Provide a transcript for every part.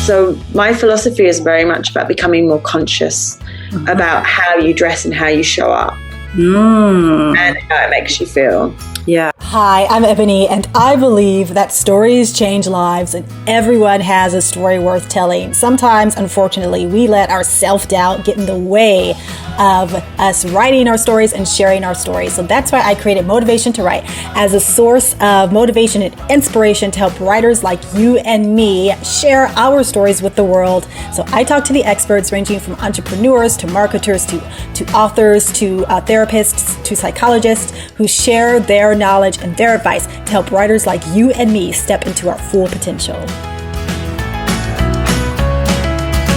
So my philosophy is very much about becoming more conscious about how you dress and how you show up and how it makes you feel. Yeah. Hi, I'm Ebony, and I believe that stories change lives, and everyone has a story worth telling. Sometimes, unfortunately, we let our self-doubt get in the way of us writing our stories and sharing our stories. So that's why I created Motivation to Write as a source of motivation and inspiration to help writers like you and me share our stories with the world. So I talk to the experts ranging from entrepreneurs to marketers to authors to therapists to psychologists who share their knowledge and their advice to help writers like you and me step into our full potential.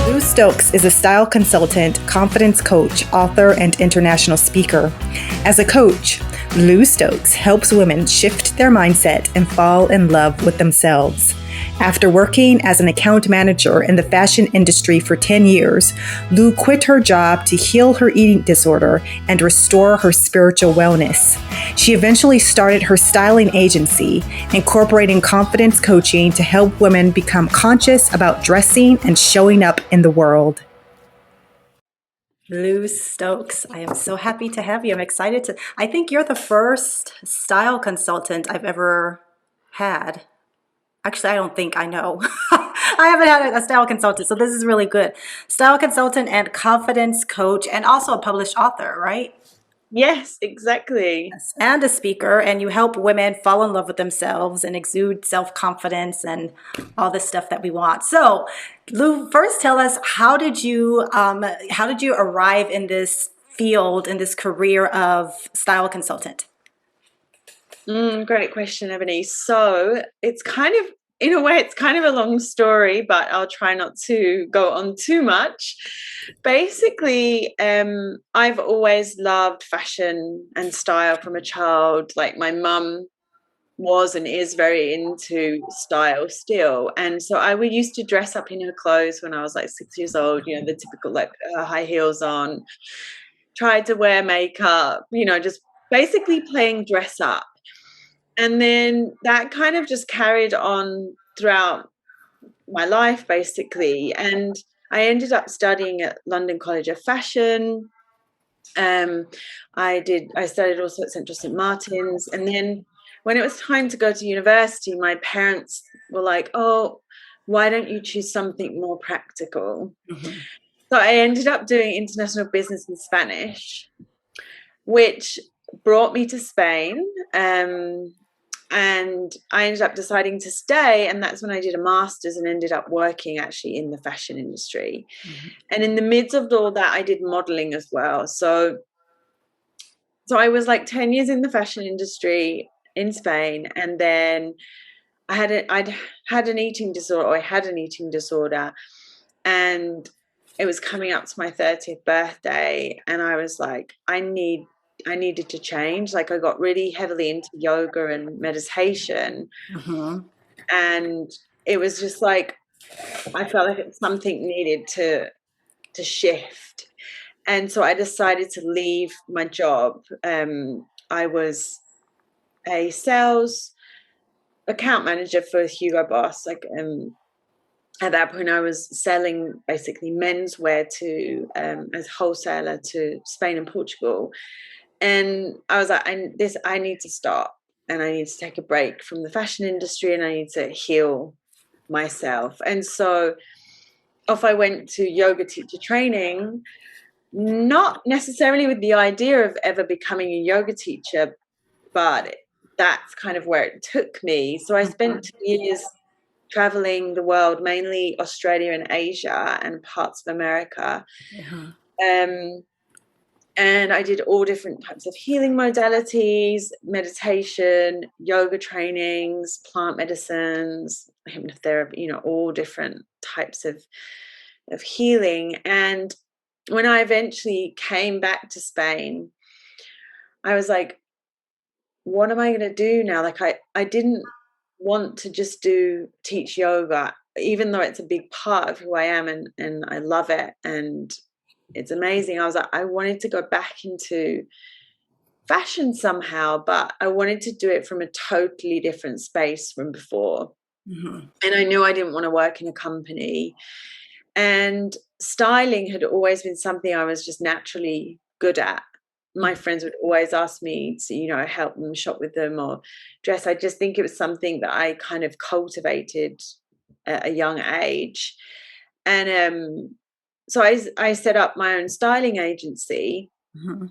Lou Stokes is a style consultant, confidence coach, author, and international speaker. As a coach, Lou Stokes helps women shift their mindset and fall in love with themselves. After working as an account manager in the fashion industry for 10 years, Lou quit her job to heal her eating disorder and restore her spiritual wellness. She eventually started her styling agency, incorporating confidence coaching to help women become conscious about dressing and showing up in the world. Lou Stokes, I am so happy to have you. I'm excited to. I think you're the first style consultant I've ever had. Actually, I don't think I know. I haven't had a style consultant, so this is really good. Style consultant and confidence coach, and also a published author, right? Yes, exactly. Yes. And a speaker, and you help women fall in love with themselves and exude self-confidence and all this stuff that we want. So, Lou, first tell us, how did you arrive in this field, in this career of style consultant? Great question, Ebony. So it's kind of, in a way, it's kind of a long story, but I'll try not to go on too much. Basically, I've always loved fashion and style from a child. Like my mum was and is very into style still. And so we used to dress up in her clothes when I was like 6 years old, the typical like high heels on, tried to wear makeup, just basically playing dress up. And then that kind of just carried on throughout my life, basically. And I ended up studying at London College of Fashion. I studied also at Central St. Martin's. And then when it was time to go to university, my parents were like, oh, why don't you choose something more practical? Mm-hmm. So I ended up doing international business and Spanish, which brought me to Spain. And I ended up deciding to stay, and that's when I did a master's and ended up working actually in the fashion industry. Mm-hmm. And in the midst of all that, I did modeling as well. So I was like 10 years in the fashion industry in Spain, and then I had an eating disorder, and it was coming up to my 30th birthday, and I was like, I needed to change. Like I got really heavily into yoga and meditation. Mm-hmm. And it was just like, I felt like something needed to shift. And so I decided to leave my job. I was a sales account manager for Hugo Boss. At that point, I was selling basically menswear to as wholesaler to Spain and Portugal. And I was like, I need to stop, and I need to take a break from the fashion industry, and I need to heal myself. And so off I went to yoga teacher training, not necessarily with the idea of ever becoming a yoga teacher, but that's kind of where it took me. So I spent 2 years traveling the world, mainly Australia and Asia and parts of America. Uh-huh. And I did all different types of healing modalities, meditation, yoga trainings, plant medicines, hypnotherapy, all different types of healing. And when I eventually came back to Spain, I was like, what am I going to do now? Like I didn't want to just teach yoga, even though it's a big part of who I am, and I love it. And it's amazing. I was like, I wanted to go back into fashion somehow, but I wanted to do it from a totally different space from before. Mm-hmm. And I knew I didn't want to work in a company. And styling had always been something I was just naturally good at. My friends would always ask me to, help them shop with them or dress. I just think it was something that I kind of cultivated at a young age. And so I set up my own styling agency. Mm-hmm.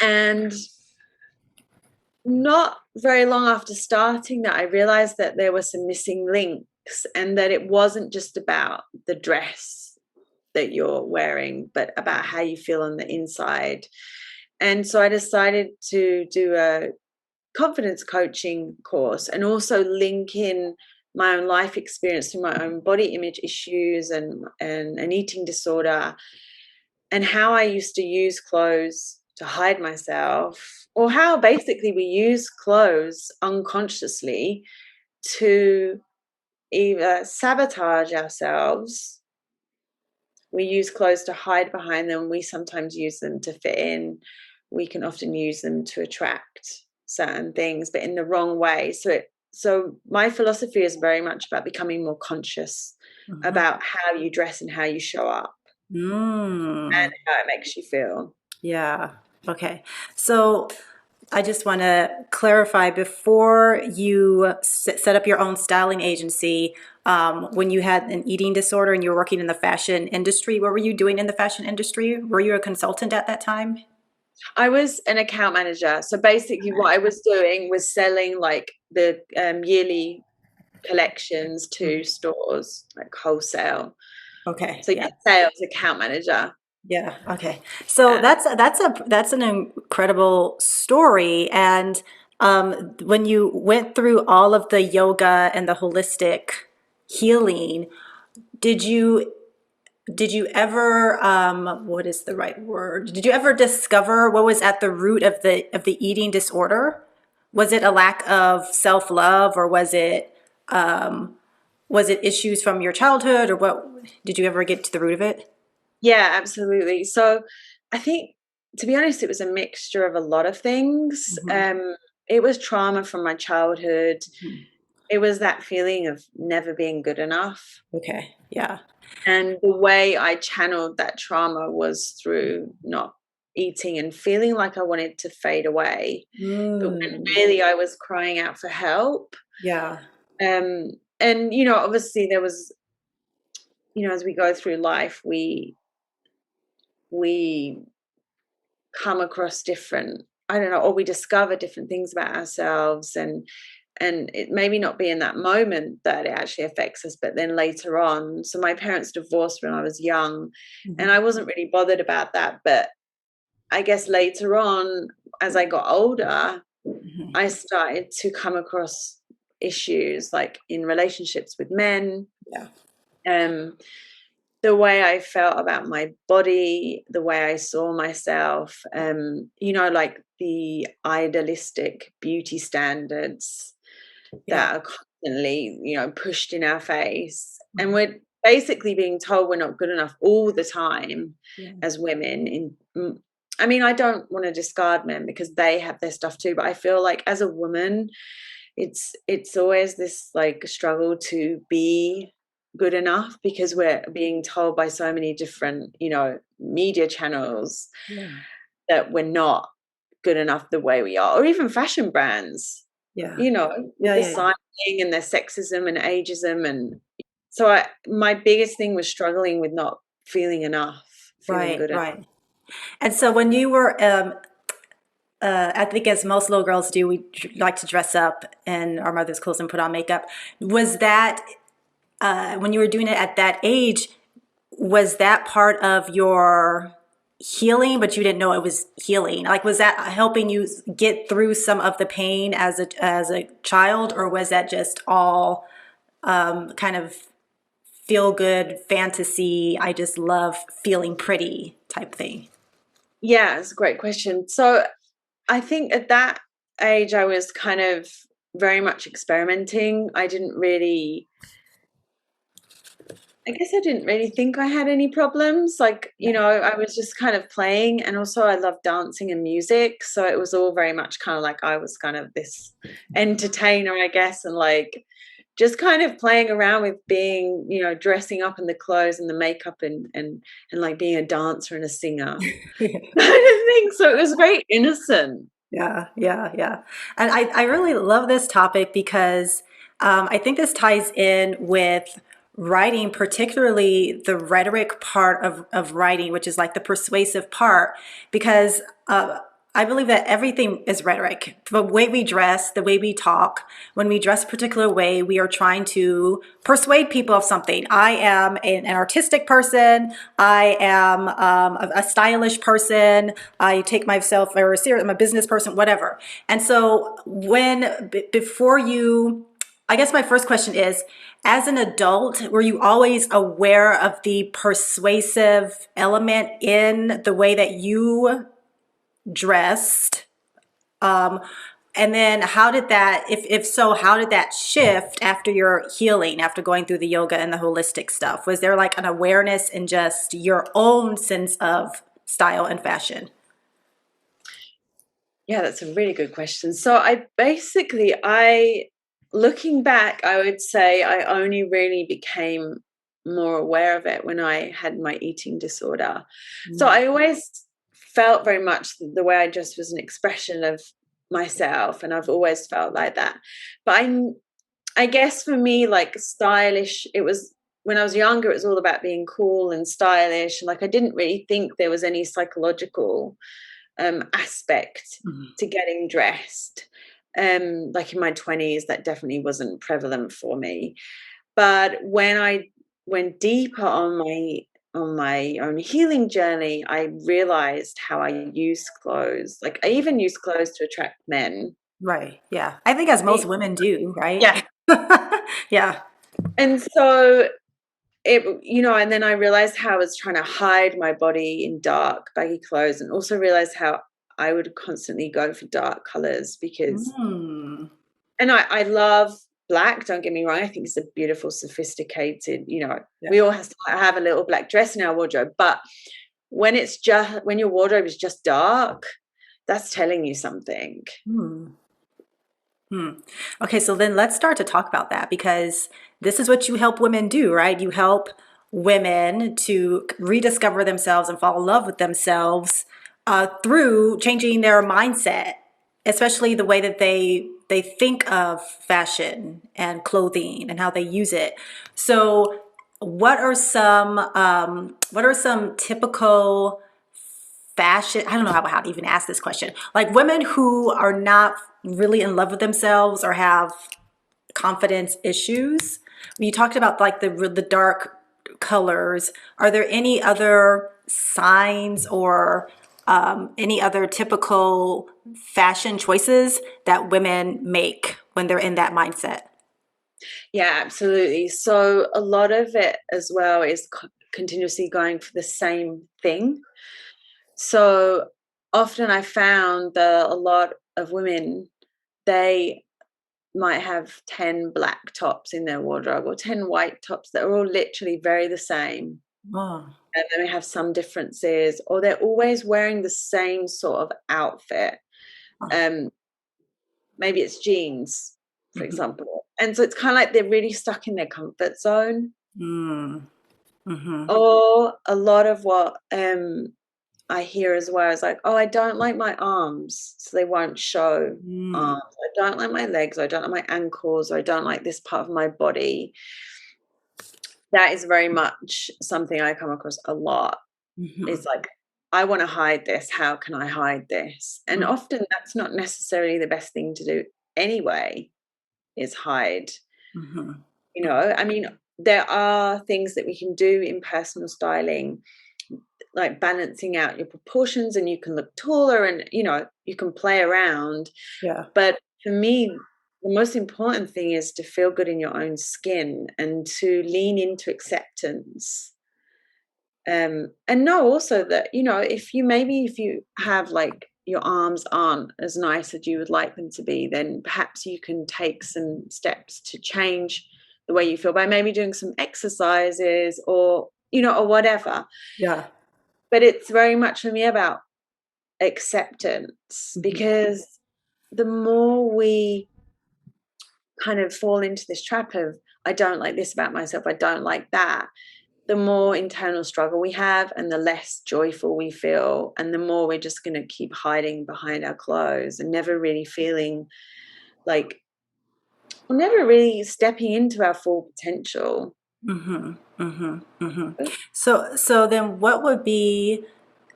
And not very long after starting that, I realized that there were some missing links and that it wasn't just about the dress that you're wearing, but about how you feel on the inside. And so I decided to do a confidence coaching course and also link in my own life experience through my own body image issues and an eating disorder, and how I used to use clothes to hide myself, or how basically we use clothes unconsciously to either sabotage ourselves. We use clothes to hide behind them. We sometimes use them to fit in. We can often use them to attract certain things, but in the wrong way. So my philosophy is very much about becoming more conscious about how you dress and how you show up Mm. and how it makes you feel. Yeah. Okay. So I just want to clarify before you set up your own styling agency, when you had an eating disorder and you were working in the fashion industry, what were you doing in the fashion industry? Were you a consultant at that time? I was an account manager. So basically, what I was doing was selling like the yearly collections to stores, like wholesale. Okay. So Yeah. yeah, sales account manager. Yeah. Okay. So Yeah. that's an incredible story. And when you went through all of the yoga and the holistic healing, did you did you ever what is the right word? Did you ever discover what was at the root of the eating disorder? Was it a lack of self-love, or was it issues from your childhood, or what? Did you ever get to the root of it? Yeah, absolutely. So I think, to be honest, it was a mixture of a lot of things. Hmm. It was trauma from my childhood. It was that feeling of never being good enough. Okay. Yeah. And the way I channeled that trauma was through not eating and feeling like I wanted to fade away. But when Mm. really I was crying out for help. Yeah. Um, and, obviously there was, as we go through life, we come across different, I don't know, or we discover different things about ourselves, and it maybe not be in that moment that it actually affects us, but then later on. So my parents divorced when I was young, and Hmm. I wasn't really bothered about that, but I guess later on, as I got older, Hmm. I started to come across issues like in relationships with men, Yeah. um the way I felt about my body, the way I saw myself, like the idealistic beauty standards Yeah. that are constantly, pushed in our face. And Mhm. we're basically being told we're not good enough all the time Yeah. as women. I mean, I don't want to discard men because they have their stuff too, but I feel like as a woman, it's always this like struggle to be good enough because we're being told by so many different, media channels Yeah. that we're not good enough the way we are, or even fashion brands, Yeah. with Yeah. the Yeah. Yeah. signing and their sexism and ageism. And so my biggest thing was struggling with not feeling enough, feeling Right. good enough. Right. And so when you were, I think as most little girls do, we like to dress up in our mother's clothes and put on makeup. Was that when you were doing it at that age? Was that part of your healing, but you didn't know it was healing? Like, was that helping you get through some of the pain as a child, or was that just all kind of feel good fantasy? I just love feeling pretty type thing. Yeah, it's a great question. So I think at that age, I was kind of very much experimenting. I guess I didn't really think I had any problems. Like, I was just kind of playing. And also, I love dancing and music. So it was all very much kind of like I was kind of this entertainer, I guess. And like, just kind of playing around with being, dressing up in the clothes and the makeup and like being a dancer and a singer kind of thing. So it was very innocent. Yeah, yeah, yeah. And I really love this topic because I think this ties in with writing, particularly the rhetoric part of writing, which is like the persuasive part, because I believe that everything is rhetoric. The way we dress, the way we talk, when we dress a particular way, we are trying to persuade people of something. I am an artistic person. I am a stylish person. I take myself very serious. I'm a business person, whatever. And so before you, I guess my first question is, as an adult, were you always aware of the persuasive element in the way that you dressed? Um, and then how did that, if so, how did that shift after your healing, after going through the yoga and the holistic stuff? Was there like an awareness in just your own sense of style and fashion? Yeah, that's a really good question. So looking back, I would say I only really became more aware of it when I had my eating disorder. So Mm. I always felt very much the way I dressed was an expression of myself, and I've always felt like that. But I guess for me, like stylish, it was when I was younger, it was all about being cool and stylish. And like I didn't really think there was any psychological aspect Mhm. to getting dressed. Like in my 20s, that definitely wasn't prevalent for me. But when I went deeper on my own healing journey, I realized how I use clothes. Like I even use clothes to attract men. Right. Yeah. I think as most I- women do, right? Yeah. Yeah. And so and then I realized how I was trying to hide my body in dark, baggy clothes, and also realized how I would constantly go for dark colors Mm. and I love black, don't get me wrong. I think it's a beautiful, sophisticated, we Yeah. all have to have a little black dress in our wardrobe. But when your wardrobe is just dark, that's telling you something. Hmm. Hmm. Okay, so then let's start to talk about that because this is what you help women do, right? You help women to rediscover themselves and fall in love with themselves through changing their mindset, especially the way that they think of fashion and clothing and how they use it. So, what are some typical fashion? I don't know how to even ask this question. Like women who are not really in love with themselves or have confidence issues. When you talked about like the dark colors, are there any other signs or any other typical fashion choices that women make when they're in that mindset? Yeah, absolutely. So a lot of it as well is continuously going for the same thing. So often I found that a lot of women, they might have 10 black tops in their wardrobe or 10 white tops that are all literally very the same. Oh. And then we have some differences, or they're always wearing the same sort of outfit. Um, Maybe it's jeans, for Mm-hmm. example. And so it's kind of like they're really stuck in their comfort zone. Mm. Mm-hmm. Or a lot of what I hear as well is like, oh, I don't like my arms, so they won't show Mm. arms. I don't like my legs, or I don't like my ankles, or I don't like this part of my body. That is very much something I come across a lot. Mm-hmm. Is like, I want to hide this. How can I hide this? And often that's not necessarily the best thing to do anyway, is hide. Mm-hmm. I mean, there are things that we can do in personal styling, like balancing out your proportions, and you can look taller and, you can play around. Yeah. But for me, the most important thing is to feel good in your own skin and to lean into acceptance. And know also that, if you have like your arms aren't as nice as you would like them to be, then perhaps you can take some steps to change the way you feel by maybe doing some exercises or whatever. Yeah. But it's very much for me about acceptance, Mm-hmm. because the more we kind of fall into this trap of, I don't like this about myself, I don't like that, the more internal struggle we have and the less joyful we feel, and the more we're just going to keep hiding behind our clothes and never really feeling like we're never really stepping into our full potential. So then what would be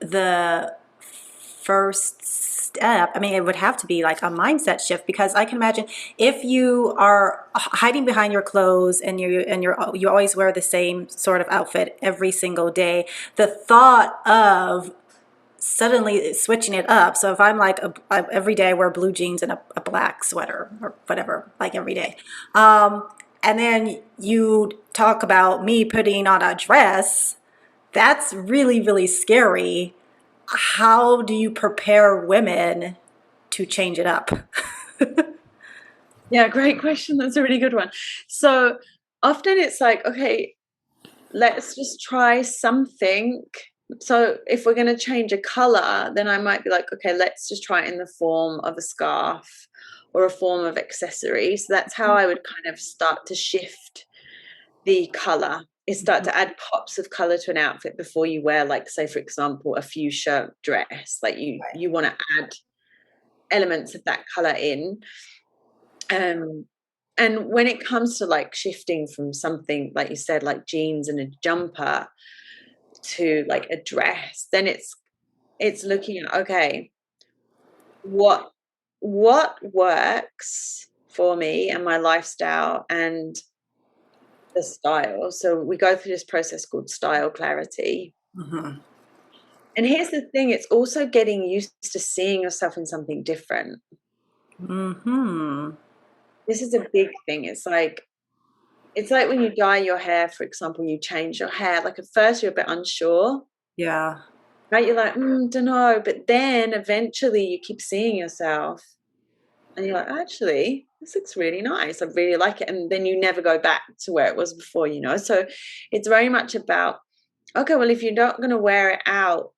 the first step? I mean, it would have to be like a mindset shift, because I can imagine if you are hiding behind your clothes and you always wear the same sort of outfit every single day, the thought of suddenly switching it up. So if I'm like every day I wear blue jeans and a black sweater or whatever, like every day. And then you talk about me putting on a dress, that's really, really scary. How do you prepare women to change it up? Yeah, great question. That's a really good one. So often it's like, okay, let's just try something. So if we're going to change a color, then I might be like, okay, let's just try it in the form of a scarf or a form of accessory. So that's how I would kind of start to shift the color, is start to add pops of color to an outfit before you wear, like, say, for example, a fuchsia dress. Like you want to add elements of that color in. And when it comes to like shifting from something, like you said, like jeans and a jumper to like a dress, then it's looking at, okay, what works for me and my lifestyle and the style. So we go through this process called style clarity. And here's the thing, it's also getting used to seeing yourself in something different. This is a big thing. It's like when you dye your hair, for example, you change your hair. Like at first you're a bit unsure. Yeah. Right? You're like, don't know. But then eventually you keep seeing yourself and you're like, actually, this looks really nice. I really like it. And then you never go back to where it was before, you know? So it's very much about, okay, well, if you're not going to wear it out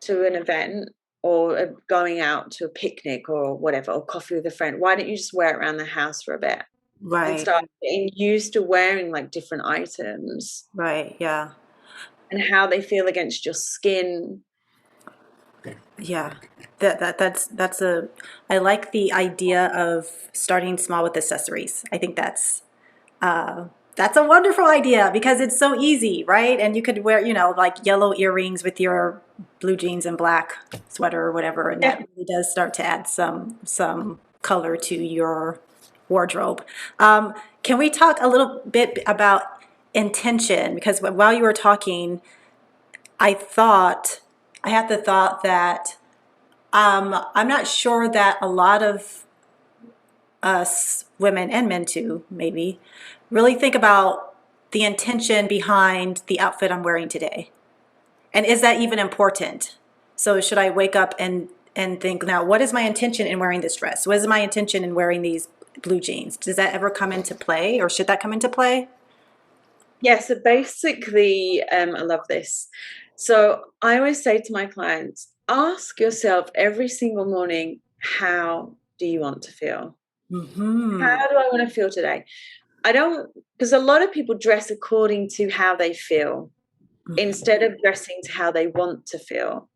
to an event or going out to a picnic or whatever, or coffee with a friend, why don't you just wear it around the house for a bit and Right. start getting used to wearing like different items Right. Yeah. and how they feel against your skin. Yeah. That's a I like the idea of starting small with accessories. I think that's a wonderful idea because it's so easy, right? And you could wear, like yellow earrings with your blue jeans and black sweater or whatever, and that really does start to add some color to your wardrobe. Can we talk a little bit about intention? Because while you were talking, I had the thought that I'm not sure that a lot of us women and men too, maybe, really think about the intention behind the outfit I'm wearing today. And is that even important? So should I wake up and think, now, what is my intention in wearing this dress? What is my intention in wearing these blue jeans? Does that ever come into play, or should that come into play? Yeah, so basically, I love this. So I always say to my clients, ask yourself every single morning, how do you want to feel? How do I want to feel today? I don't, because a lot of people dress according to how they feel instead of dressing to how they want to feel.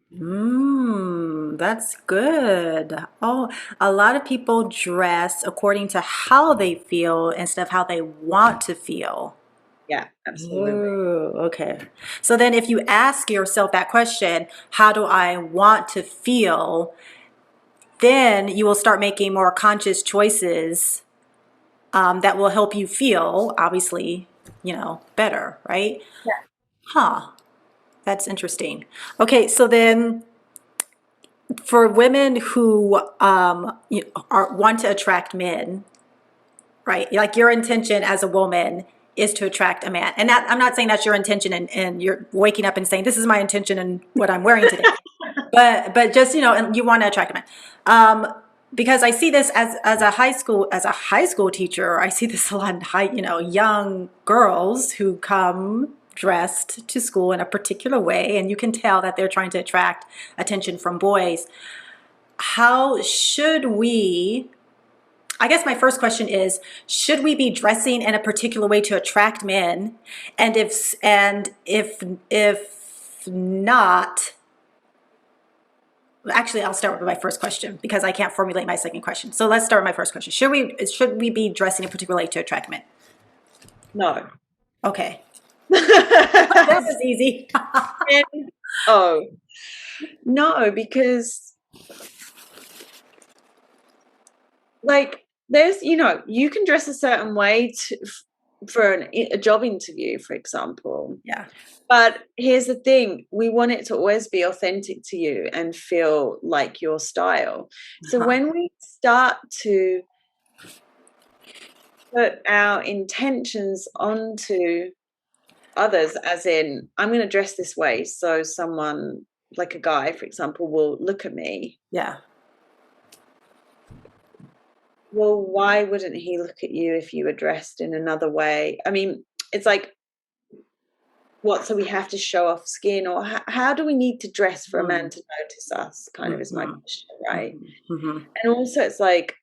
That's good. Oh, a lot of people dress according to how they feel instead of how they want to feel. Yeah, absolutely. Oh, okay. So then if you ask yourself that question, how do I want to feel? Then you will start making more conscious choices that will help you feel, obviously, better, right? Yeah. Huh. That's interesting. Okay, so then for women who want to attract men, right? Like your intention as a woman is to attract a man. And I'm not saying that's your intention and you're waking up and saying, this is my intention and what I'm wearing today. But just, and you want to attract a man. Because I see this as a high school teacher, I see this a lot in young girls who come dressed to school in a particular way, and you can tell that they're trying to attract attention from boys. How should we I guess my first question is, should we be dressing in a particular way to attract men? And if not, actually, I'll start with my first question because I can't formulate my second question. So let's start with my first question. Should we be dressing a particular way to attract men? No. Okay. That was easy. And- oh, no, because like there's, you can dress a certain way for a job interview, for example. Yeah. But here's the thing, we want it to always be authentic to you and feel like your style. So Uh-huh. when we start to put our intentions onto others, as in, I'm going to dress this way so someone, like a guy, for example, will look at me. Yeah. Well, why wouldn't he look at you if you were dressed in another way? I mean, it's like, what, so we have to show off skin, or how do we need to dress for a man to notice us, kind of is my question, right? Mm-hmm. And also it's like,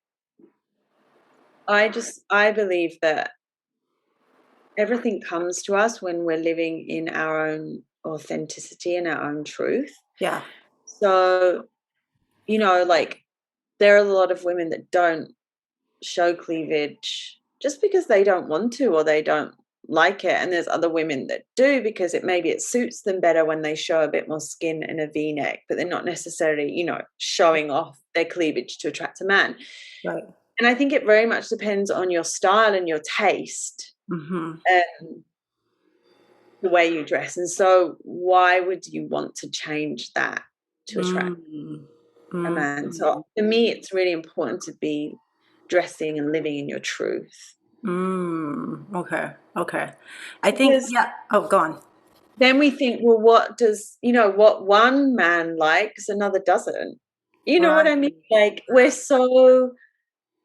I believe that everything comes to us when we're living in our own authenticity and our own truth. Yeah. So, like, there are a lot of women that don't show cleavage just because they don't want to or they don't like it, and there's other women that do because maybe it suits them better when they show a bit more skin in a V-neck, but they're not necessarily showing off their cleavage to attract a man. Right. And I think it very much depends on your style and your taste, Mm-hmm. the way you dress. And so why would you want to change that to attract a man? So for me, it's really important to be dressing and living in your truth. Okay. Okay. I think, Because yeah. Oh, go on. then we think, well, what one man likes, another doesn't. You know what Right. I mean? Like,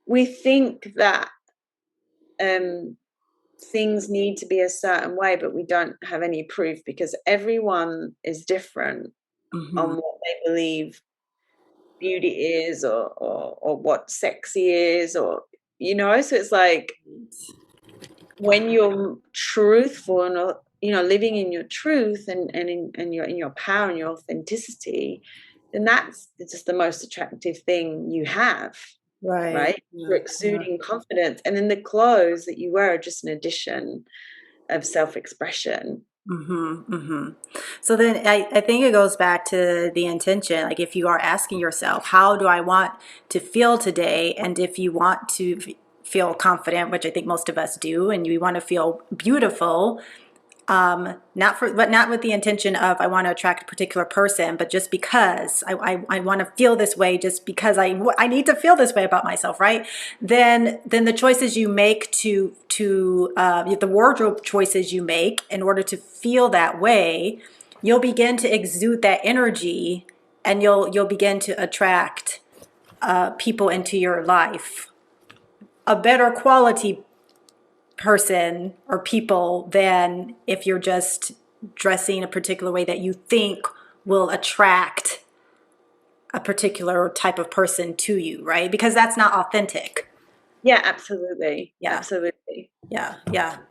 we think that things need to be a certain way, but we don't have any proof because everyone is different on what they believe beauty is, or what sexy is, or so it's like, when you're truthful and living in your truth and in your power and your authenticity, then that's just the most attractive thing you have, Right. right? You're exuding confidence, and then the clothes that you wear are just an addition of self-expression. So then I think it goes back to the intention. Like if you are asking yourself, how do I want to feel today? And if you want to feel confident, which I think most of us do, and you want to feel beautiful, not with the intention of I want to attract a particular person, but just because I want to feel this way, just because I need to feel this way about myself, right? Then the choices you make the wardrobe choices you make in order to feel that way, you'll begin to exude that energy, and you'll begin to attract people into your life, a better quality person or people than if you're just dressing a particular way that you think will attract a particular type of person to you, right? Because that's not authentic. Yeah, absolutely. Yeah. Absolutely. Yeah.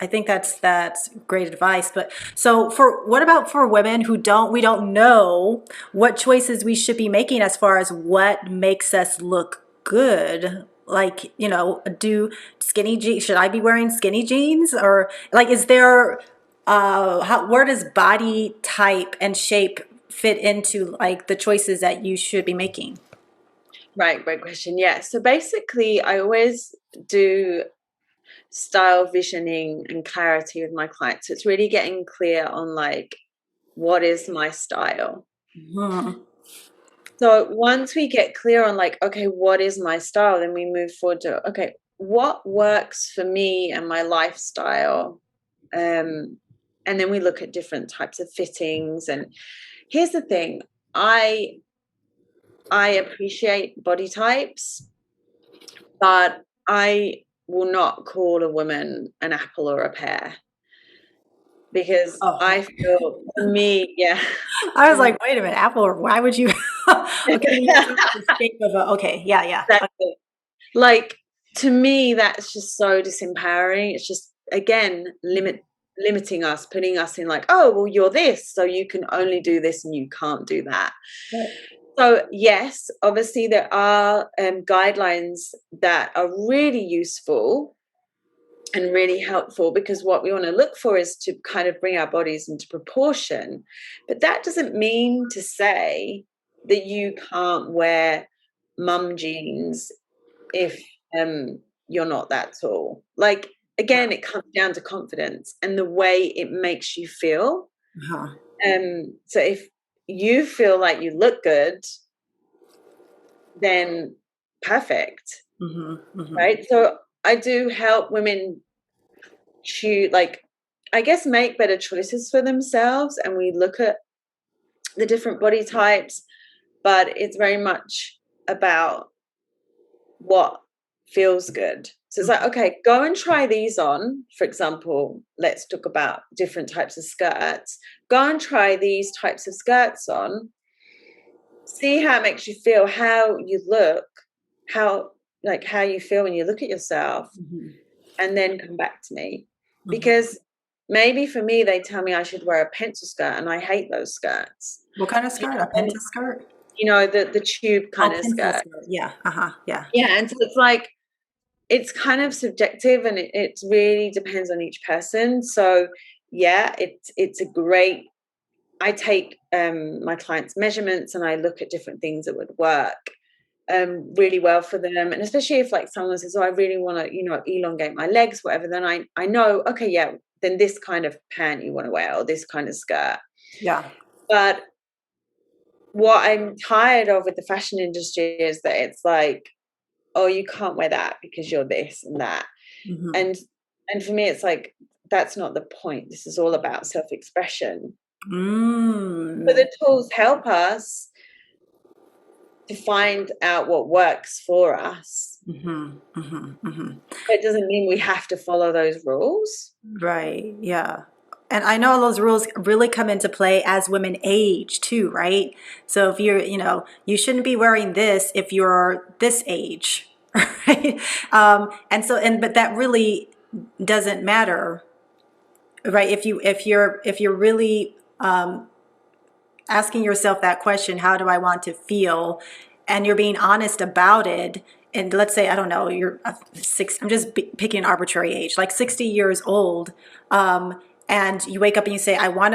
I think that's great advice. But so what about for women we don't know what choices we should be making as far as what makes us look good? Like, do skinny jeans, should I be wearing skinny jeans, or like is there where does body type and shape fit into like the choices that you should be making? Right, great question. Yeah, so basically I always do style visioning and clarity with my clients. So it's really getting clear on, like, what is my style. So once we get clear on, like, okay, what is my style, then we move forward to, okay, what works for me and my lifestyle. And then we look at different types of fittings. And here's the thing, I appreciate body types, but I will not call a woman an apple or a pear, because Oh, I feel, for me, yeah. I was like, wait a minute, Apple, why would you? Okay, you see the shape of okay, yeah. Exactly. Like, to me, that's just so disempowering. It's just, again, limiting us, putting us in like, oh, well, you're this, so you can only do this and you can't do that. Right. So yes, obviously there are guidelines that are really useful and really helpful, because what we want to look for is to kind of bring our bodies into proportion. But that doesn't mean to say that you can't wear mum jeans if you're not that tall. Like, again, it comes down to confidence and the way it makes you feel. Uh-huh. So if you feel like you look good, then perfect. Mm-hmm. Mm-hmm. Right? So I do help women choose, like, I guess, make better choices for themselves, and we look at the different body types, but it's very much about what feels good. So it's like, okay, go and try these on. For example, let's talk about different types of skirts. Go and try these types of skirts on. See how it makes you feel, how you look, how you feel when you look at yourself, and then come back to me. Because maybe for me, they tell me I should wear a pencil skirt, and I hate those skirts. What kind of skirt? A pencil skirt? The tube kind Oh, of pencil skirt. skirt. Yeah. Uh-huh. Yeah. Yeah, and so it's like, it's kind of subjective, and it really depends on each person. So yeah, it's a great, I take my clients' measurements and I look at different things that would work really well for them. And especially if like someone says, oh, I really want to, elongate my legs, whatever, then I know, okay, yeah, then this kind of pant you want to wear, or this kind of skirt. Yeah. But what I'm tired of with the fashion industry is that it's like, oh, you can't wear that because you're this and that. Mm-hmm. And for me, it's like, that's not the point. This is all about self-expression. So Mm. the tools help us to find out what works for us. Mm-hmm. Mm-hmm. Mm-hmm. It doesn't mean we have to follow those rules. Right. Yeah. And I know those rules really come into play as women age too, right? So if you shouldn't be wearing this if you're this age, right? But that really doesn't matter, right? If you're really asking yourself that question, how do I want to feel? And you're being honest about it. And let's say, I don't know, you're I'm just picking an arbitrary age, like 60 years old. And you wake up and you say, I want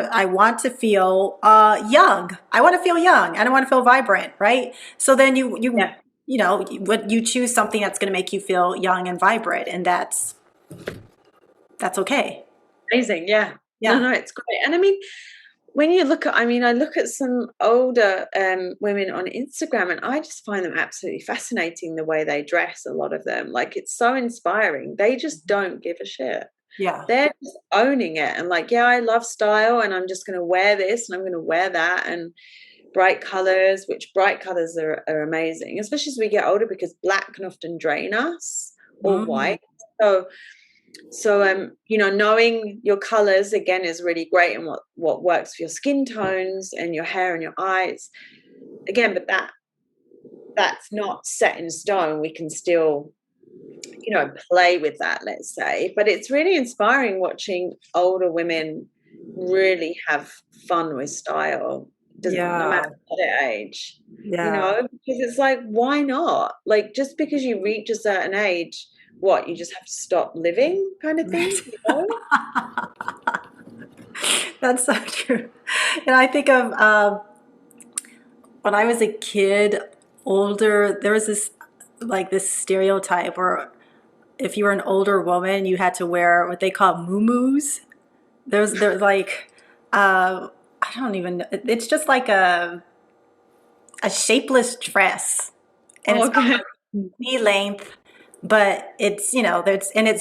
to feel young. I want to feel young. I don't want to feel vibrant, right? So then Yeah. you choose something that's going to make you feel young and vibrant, and that's okay. Amazing. Yeah. Yeah. No, it's great. And I mean, when you look at, I look at some older women on Instagram, and I just find them absolutely fascinating, the way they dress, a lot of them. Like, it's so inspiring. They just don't give a shit. Yeah. They're just owning it and like, yeah, I love style, and I'm just going to wear this and I'm going to wear that, and bright colors, which bright colors are amazing, especially as we get older, because black can often drain us, or Mm. white. Knowing your colors again is really great, and what works for your skin tones and your hair and your eyes. Again, but that's not set in stone. We can still, play with that, let's say. But it's really inspiring watching older women really have fun with style, no Yeah. matter what their age. Yeah. Because it's like, why not? Like, just because you reach a certain age, what, you just have to stop living, kind of thing, That's so true. And I think of when I was a kid, older, there was this stereotype where if you were an older woman, you had to wear what they call muumuus. They're like, I don't even know. It's just like a shapeless dress, and Oh, it's about okay. like knee length, but it's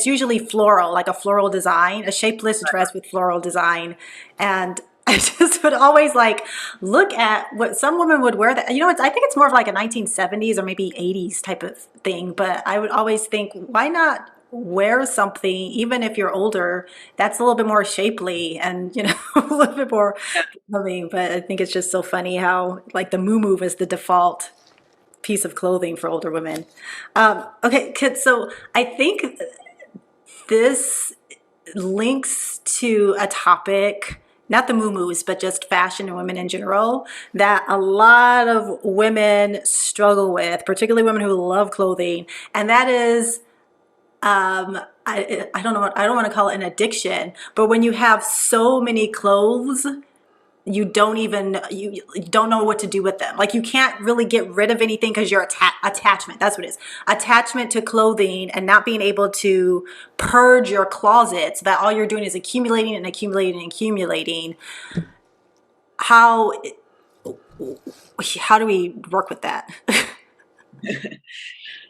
usually floral, like a floral design, a shapeless dress with floral design. And I just would always like look at what some women would wear that, I think it's more of like a 1970s or maybe 80s type of thing, but I would always think, why not wear something, even if you're older, that's a little bit more shapely and, a little bit more Yeah. loving. But I think it's just so funny how like the moo is the default. piece of clothing for older women. Okay, so I think this links to a topic, not the moo-moos, but just fashion and women in general, that a lot of women struggle with, particularly women who love clothing, and that is I don't know what, I don't want to call it an addiction, but when you have so many clothes, you don't know what to do with them. Like you can't really get rid of anything because your attachment, that's what it is. Attachment to clothing and not being able to purge your closet so that all you're doing is accumulating and accumulating and accumulating. How how do we work with that?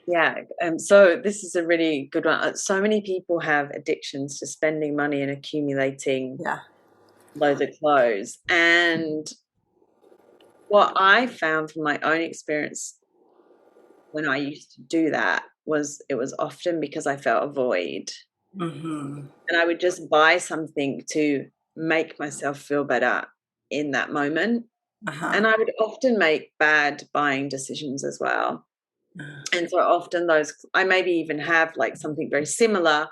Yeah. So this is a really good one. So many people have addictions to spending money and accumulating Yeah. loads of clothes. And what I found from my own experience when I used to do that was it was often because I felt a void. Mm-hmm. And I would just buy something to make myself feel better in that moment. Uh-huh. And I would often make bad buying decisions as well. And so often those, I maybe even have like something very similar,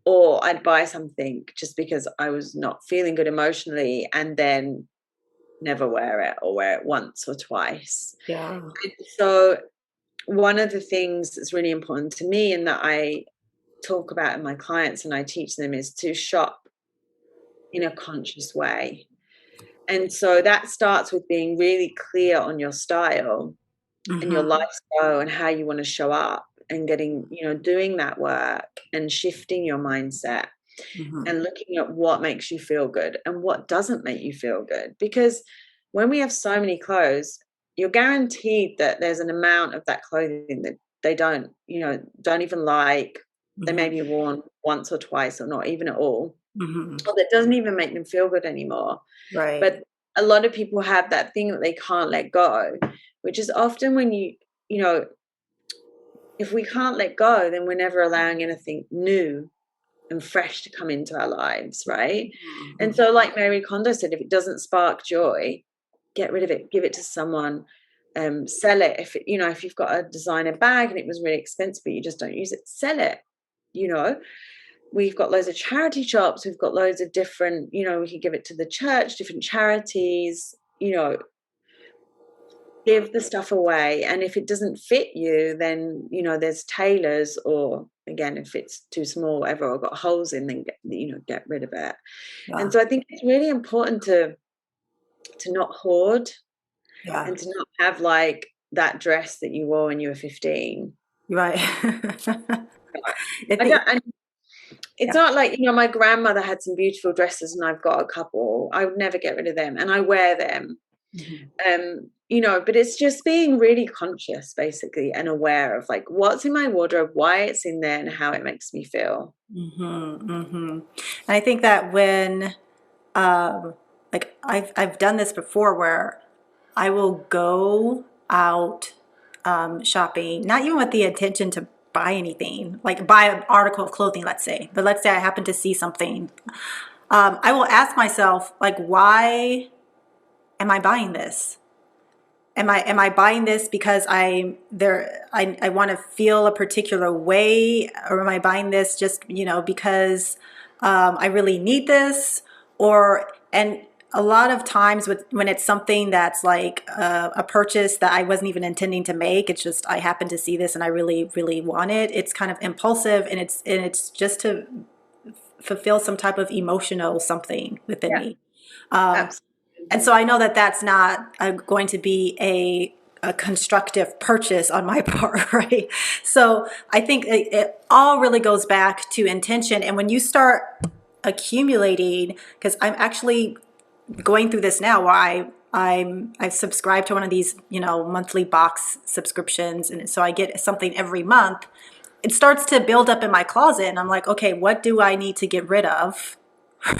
or I'd buy something just because I was not feeling good emotionally and then never wear it or wear it once or twice. Yeah. And so one of the things that's really important to me and that I talk about in my clients and I teach them is to shop in a conscious way. And so that starts with being really clear on your style and your Mm-hmm. lifestyle and how you want to show up and getting, doing that work and shifting your mindset Mm-hmm. and looking at what makes you feel good and what doesn't make you feel good. Because when we have so many clothes, you're guaranteed that there's an amount of that clothing that they don't even like. They may Mm-hmm. be worn once or twice or not even at all, Mm-hmm. or that doesn't even make them feel good anymore. Right. But a lot of people have that thing that they can't let go, which is often when if we can't let go, then we're never allowing anything new and fresh to come into our lives, right? And Mm-hmm. so, like Mary Kondo said, if it doesn't spark joy, get rid of it, give it to someone, sell it. If you've got a designer bag and it was really expensive, but you just don't use it, sell it. You know, we've got loads of charity shops. We've got loads of different, we could give it to the church, different charities, give the stuff away. And if it doesn't fit you, then, there's tailors, or again, if it's too small, whatever, or got holes in, then get rid of it. Yeah. And so I think it's really important to not hoard Yeah. and to not have like that dress that you wore when you were 15. Right. I I think, don't, and it's yeah. not like, my grandmother had some beautiful dresses and I've got a couple. I would never get rid of them and I wear them. Mhm. But it's just being really conscious basically and aware of like what's in my wardrobe, why it's in there and how it makes me feel. Mhm, mhm. And I think that when, like I've done this before where I will go out shopping, not even with the intention to buy anything, like buy an article of clothing, let's say. But let's say I happen to see something. I will ask myself, like, why am I buying this? Am I buying this because I want to feel a particular way, or am I buying this just because I really need this? And a lot of times when it's something that's like a purchase that I wasn't even intending to make, it's just I happen to see this and I really really want it. It's kind of impulsive, and it's just to fulfill some type of emotional something within Yeah, me. And absolutely. so I know that that's not going to be a constructive purchase on my part, right? So I think it all really goes back to intention. And when you start accumulating, because I'm actually going through this now where I've subscribed to one of these, monthly box subscriptions. And so I get something every month. It starts to build up in my closet. And I'm like, okay, what do I need to get rid of?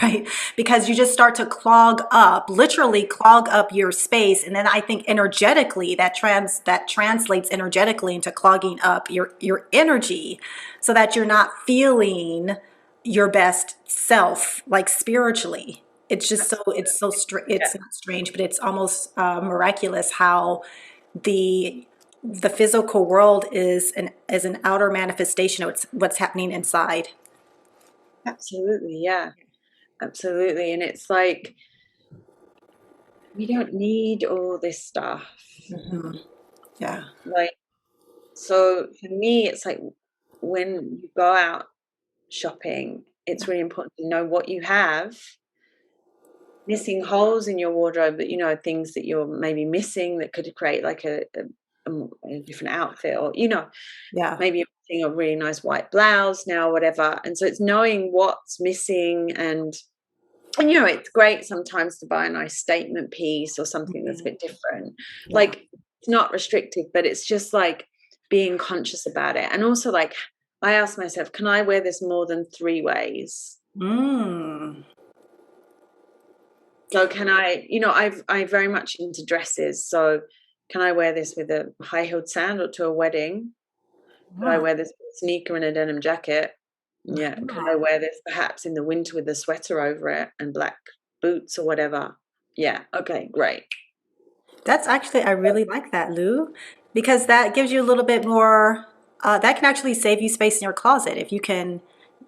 Right? Because you just start to clog up, literally clog up your space. And then I think energetically that translates energetically into clogging up your energy so that you're not feeling your best self, like spiritually. It's just it's Yeah. not strange, but it's almost miraculous how the the physical world is an outer manifestation of what's happening inside. Absolutely, yeah, absolutely. And it's like we don't need all this stuff. Hmm. Yeah. Like, so for me, it's like when you go out shopping, it's really important to know what you have, missing holes in your wardrobe, that things that you're maybe missing that could create like a different outfit, or Yeah. maybe you're missing a really nice white blouse now, or whatever. And so it's knowing what's missing, and it's great sometimes to buy a nice statement piece or something that's a bit different. Yeah. Like, it's not restrictive, but it's just like being conscious about it. And also, like, I ask myself, can I wear this more than 3 ways? Mm. So can I very much into dresses. So can I wear this with a high-heeled sandal to a wedding? Could I Ah. wear this with a sneaker and a denim jacket? Yeah. Could I wear this perhaps in the winter with a sweater over it and black boots or whatever? Yeah. Okay, great. That's actually, I really like that, Lou, because that gives you a little bit more, that can actually save you space in your closet if you can,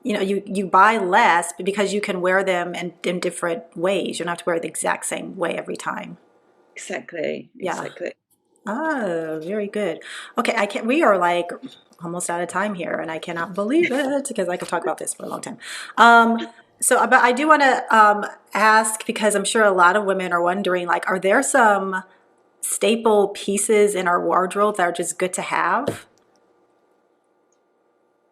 you buy less but because you can wear them in different ways. You don't have to wear the exact same way every time. Exactly. Yeah. Exactly. Oh, very good. Okay, we are like almost out of time here, and I cannot believe it because I could talk about this for a long time. But I do want to ask because I'm sure a lot of women are wondering, like, are there some staple pieces in our wardrobe that are just good to have?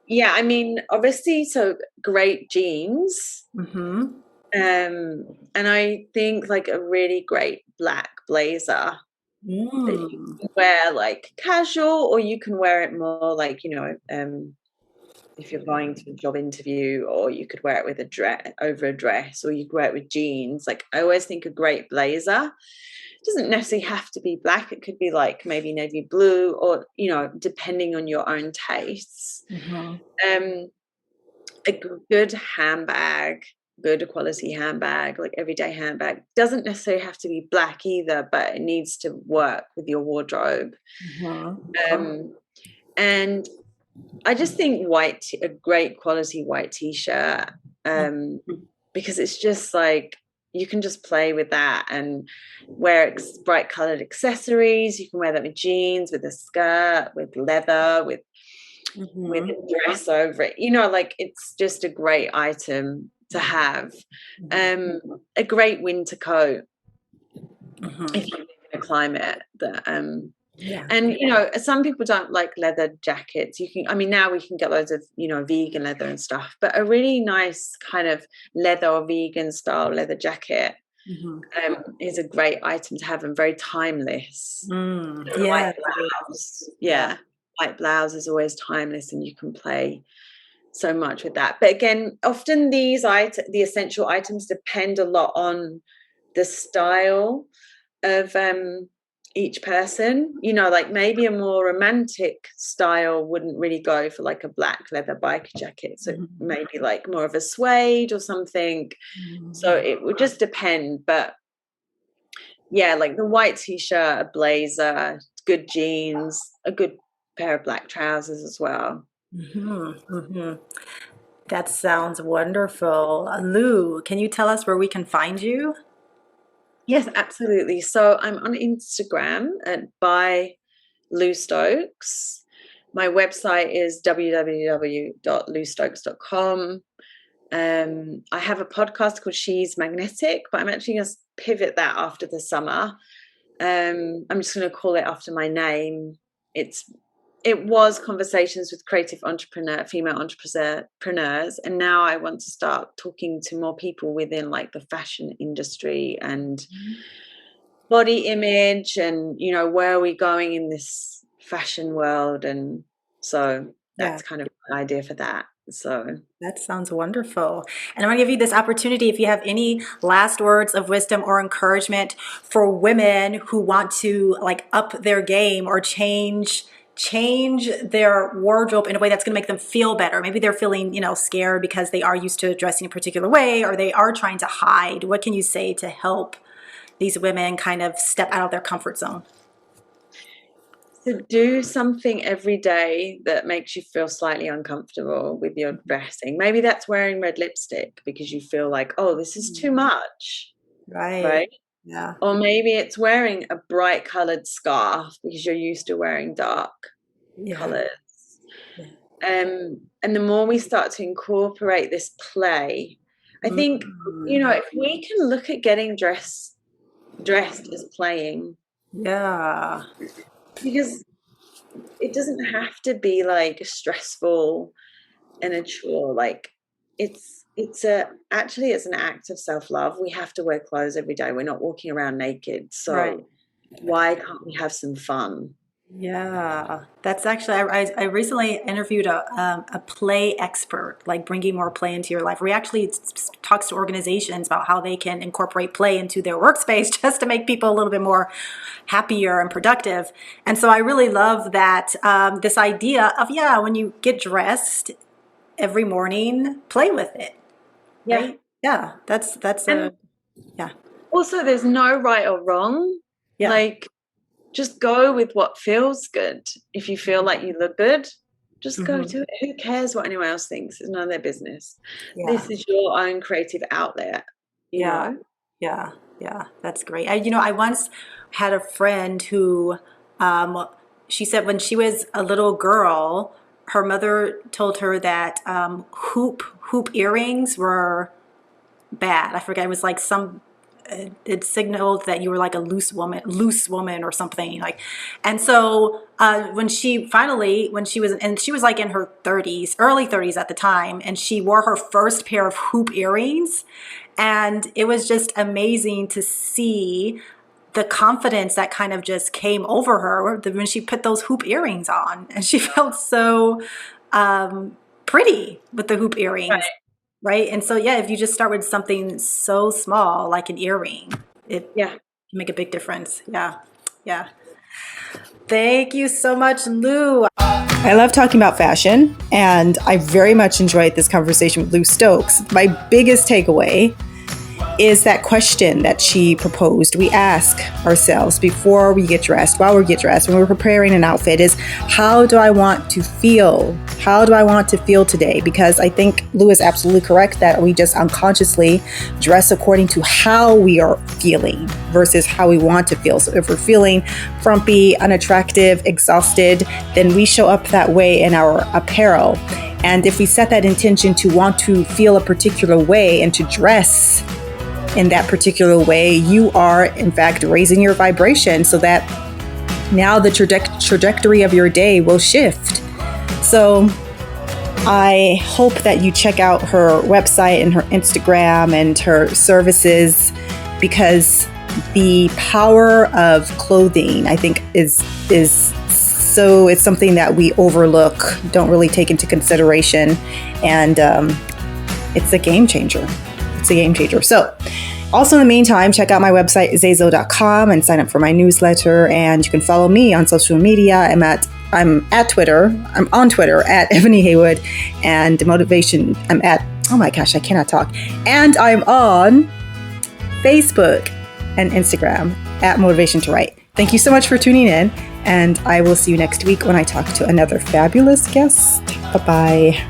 Yeah, I mean, obviously, so great jeans. Mm-hmm. And I think like a really great black blazer that you Mm. can wear like casual, or you can wear it more like, if you're going to a job interview, or you could wear it with a dress over a dress, or you could wear it with jeans. Like, I always think a great blazer doesn't necessarily have to be black. It could be like maybe navy blue, or depending on your own tastes. Mm-hmm. Um, a good handbag, good quality handbag, like everyday handbag, doesn't necessarily have to be black either, but it needs to work with your wardrobe. Mm-hmm. Um, and I just think a great quality white t-shirt, because it's just like you can just play with that and wear bright colored accessories. You can wear that with jeans, with a skirt, with leather, with Mm-hmm. a dress over it. Like, it's just a great item to have. A great winter coat Mm-hmm. if you live in a climate that Yeah. and some people don't like leather jackets. I mean, now we can get loads of vegan leather and stuff, but a really nice kind of leather or vegan style leather jacket Mm-hmm. is a great item to have, and very timeless. Mm. A Yeah. white blouse, yeah, white blouse is always timeless, and you can play so much with that. But again, often the essential items depend a lot on the style of each person. Like, maybe a more romantic style wouldn't really go for like a black leather biker jacket, so maybe like more of a suede or something. So it would just depend. But yeah, like the white t-shirt, a blazer, good jeans, a good pair of black trousers as well. Mm-hmm. Mm-hmm. That sounds wonderful. Lou, can you tell us where we can find you? Yes, absolutely. So I'm on Instagram at by Lou Stokes. My website is www.loustokes.com. I have a podcast called She's Magnetic, but I'm actually going to pivot that after the summer. I'm just going to call it after my name. It was Conversations with Female Entrepreneurs, and now I want to start talking to more people within like the fashion industry and body image, and where are we going in this fashion world. And so Yeah. that's kind of my idea for that. So That sounds wonderful. And I'm going to give you this opportunity if you have any last words of wisdom or encouragement for women who want to like up their game or change their wardrobe in a way that's going to make them feel better. Maybe they're feeling, scared because they are used to dressing a particular way or they are trying to hide. What can you say to help these women kind of step out of their comfort zone? to do something every day that makes you feel slightly uncomfortable with your dressing. Maybe that's wearing red lipstick because you feel like, oh, this is too much, Right. right? Yeah. Or maybe it's wearing a bright colored scarf because you're used to wearing dark Yeah. colors. Yeah. And the more we start to incorporate this play, I think, if we can look at getting dressed as playing, Yeah. because it doesn't have to be like stressful and a chore. Like it's actually it's an act of self-love. We have to wear clothes every day. We're not walking around naked. Right. So why can't we have some fun? Yeah, that's actually, I recently interviewed a play expert, like bringing more play into your life. Where he actually talks to organizations about how they can incorporate play into their workspace just to make people a little bit more happier and productive. And so I really love that, this idea of, yeah, when you get dressed every morning, play with it, Yeah. right? Yeah, that's And yeah. also there's no right or wrong. Yeah. Like just go with what feels good. If you feel like you look good, just go to it. Who cares what anyone else thinks? It's none of their business. Yeah. This is your own creative outlet, you Yeah. know? Yeah, yeah, that's great. I once had a friend who, she said when she was a little girl, her mother told her that hoop earrings were bad. I forget. It was like it signaled that you were like a loose woman or something like. And so when she was, and she was like in her 30s, early 30s at the time, and she wore her first pair of hoop earrings, and it was just amazing to see the confidence that kind of just came over her when she put those hoop earrings on, and she felt so pretty with the hoop earrings. Right. Right. And so, yeah, if you just start with something so small, like an earring, it Yeah. can make a big difference. Yeah. Yeah. Thank you so much, Lou. I love talking about fashion, and I very much enjoyed this conversation with Lou Stokes. My biggest takeaway is that question that she proposed. We ask ourselves before we get dressed, while we get dressed, when we're preparing an outfit, is how do I want to feel? How do I want to feel today? Because I think Lou is absolutely correct that we just unconsciously dress according to how we are feeling versus how we want to feel. So if we're feeling frumpy, unattractive, exhausted, then we show up that way in our apparel. And if we set that intention to want to feel a particular way and to dress in that particular way, you are in fact raising your vibration so that now the trajectory of your day will shift. So I hope that you check out her website and her Instagram and her services, because the power of clothing, I think, is so, it's something that we overlook, don't really take into consideration, and it's a game changer. It's a game changer. So also in the meantime, check out my website, zezo.com, and sign up for my newsletter. And you can follow me on social media. I'm at Twitter. I'm on Twitter at Ebony Haywood, and motivation. I'm at, oh my gosh, I cannot talk. And I'm on Facebook and Instagram at Motivation to Write. Thank you so much for tuning in, and I will see you next week when I talk to another fabulous guest. Bye-bye.